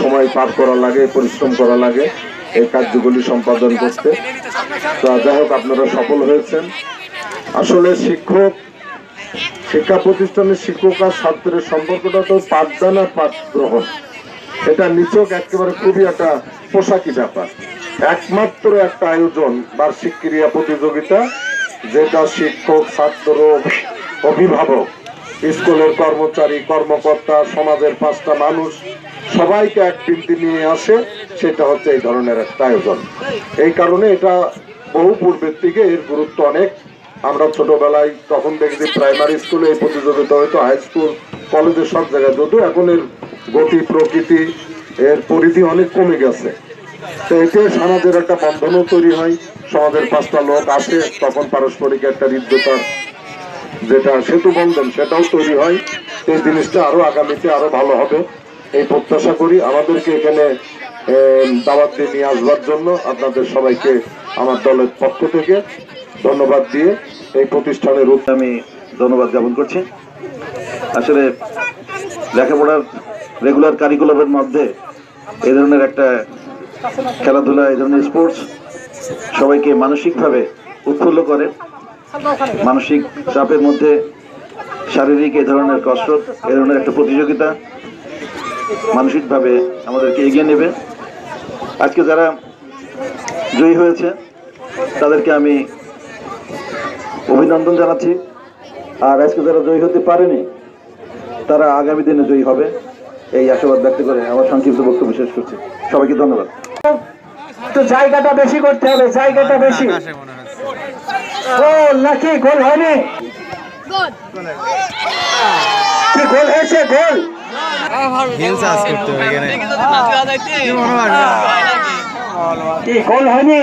সময় পার করা লাগে, পরিশ্রম করা লাগে এই কার্যগুলি সম্পাদন করতে। তো যাই হোক, আপনারা সফল হয়েছেন। আসলে শিক্ষা প্রতিষ্ঠানের শিক্ষক আর ছাত্রের সম্পর্কটা তো পাঠদান আর পাঠ গ্রহণ, এটা নিছক একেবারে খুবই একটা পোশাকি ব্যাপার। একমাত্র একটা আয়োজন বার্ষিক ক্রীড়া প্রতিযোগিতা, যেটা শিক্ষক, ছাত্র, অভিভাবক, স্কুলের কর্মচারী, কর্মকর্তা, সমাজের 5টা মানুষ সবাইকে এক বিন্দু নিয়ে আসে, সেটা হচ্ছে এই ধরনের একটা আয়োজন। এই কারণে এটা বহু পূর্বের থেকে এর গুরুত্ব অনেক। আমরা ছোটবেলায় তখন দেখি যে প্রাইমারি স্কুলে এই প্রতিযোগিতা হয়তো, হাই স্কুল, কলেজে, সব জায়গায়, যদিও এখন এর গতি প্রকৃতি, এর পরিধি অনেক কমে গেছে। তো এতে সমাজের একটা বন্ধনও তৈরি হয়, সমাজের 5টা লোক আসে, তখন পারস্পরিক একটা হৃদ্যতার যেটা সেতু বন্ধন, সেটাও তৈরি হয়। এই জিনিসটা আরো আগামীতে আরো ভালো হবে এই প্রত্যাশা করি। আমাদেরকে এখানে দাওয়াত দিয়ে নিয়ে আসবার জন্য আপনাদের সবাইকে আমার দলের পক্ষ থেকে ধন্যবাদ দিয়ে এই প্রতিষ্ঠানের আমি ধন্যবাদ জ্ঞাপন করছি। আসলে লেখাপড়ার রেগুলার কারিকুলামের মধ্যে এই ধরনের একটা খেলাধুলা, এই ধরনের স্পোর্টস সবাইকে মানসিকভাবে উৎফুল্ল করে। মানসিক চাপের মধ্যে শারীরিক এই ধরনের কসরত, এই ধরনের একটা প্রতিযোগিতা মানসিকভাবে আমাদেরকে এগিয়ে নেবে। আজকে যারা জয়ী হয়েছে তাদেরকে আমি অভিনন্দন জানাচ্ছি। আর আজকে যারা জয়ী হতে পারেনি তারা আগামী দিনে জয়ী হবে, এই আশাবাদ ব্যক্ত করে আমার সংক্ষিপ্ত বক্তব্য শেষ করছি। সবাইকে ধন্যবাদ। তো জায়গাটা বেশি করতে হবে, জায়গাটা বেশি। গোল নাকি গোল হয়নি? কি গোল হয়েছে? গোল কি গোল হয়নি?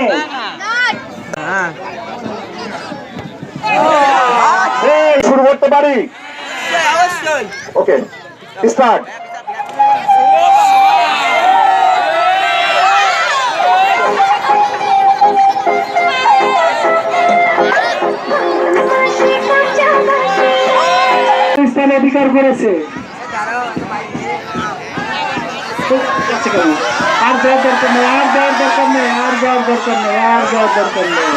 শুরু করতে পারি? ওকে, স্টার্ট। অধিকার করেছে, আর দেওয়ার দরকার নেই, আর দেওয়ার দরকার নেই, আর দেওয়ার দরকার নেই, আর দেওয়ার দরকার নেই।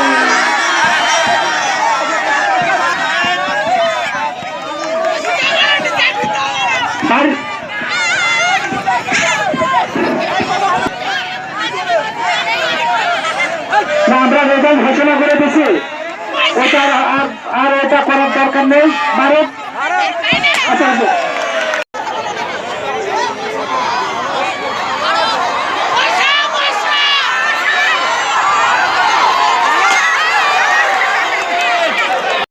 আমরা রেজাল্ট ঘোষণা করে দিছি, ওটা আর এটা করার দরকার নেই। ভারত আচ্ছা